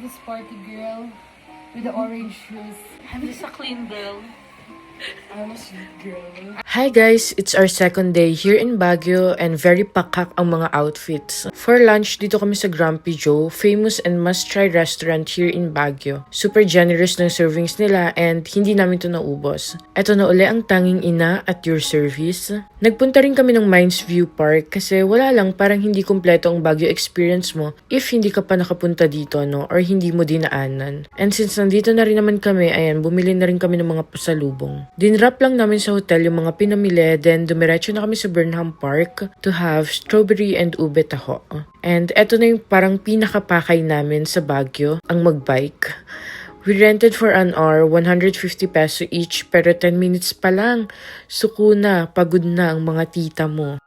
this party girl with the orange shoes. I'm just a clean girl. I'm a sweet girl. Hi guys! It's our second day here in Baguio and very pakak ang mga outfits. For lunch, dito kami sa Grumpy Joe, famous and must-try restaurant here in Baguio. Super generous ng servings nila and hindi namin to naubos. Eto na uli ang tanging ina at your service. Nagpunta rin kami ng Mines View Park kasi wala lang, parang hindi kompleto ang Baguio experience mo if hindi ka pa nakapunta dito, no? Or hindi mo dinaanan. And since nandito na rin naman kami, ayan, bumili na rin kami ng mga pasalubong. Dinrap lang namin sa hotel yung mga pinamili, then dumiretso na kami sa Burnham Park to have strawberry and ube taho. And eto na yung parang pinakapakay namin sa Baguio, ang magbike. We rented for an hour, 150 peso each, pero 10 minutes pa lang. Suko na, pagod na ang mga tita mo.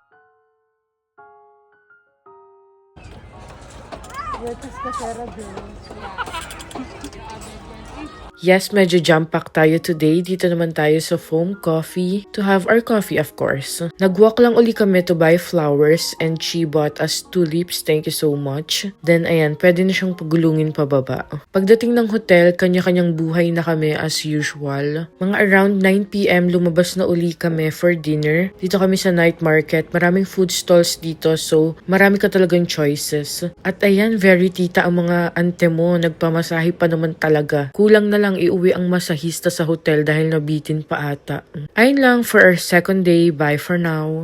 Yes, medyo jam-pack tayo today. Dito naman tayo sa Foam Coffee to have our coffee, of course. Nag-walk lang uli kami to buy flowers and she bought us tulips. Thank you so much. Then, ayan, pwede na siyang pagulungin pababa. Pagdating ng hotel, kanya-kanyang buhay na kami as usual. Mga around 9 p.m. lumabas na uli kami for dinner. Dito kami sa night market. Maraming food stalls dito, so marami ka talagang choices. At ayan, very tita ang mga ante mo. Nagpamasahe pa naman talaga. Kulang na lang iuwi ang masahista sa hotel dahil nabitin pa ata. Ayun lang for our second day. Bye for now.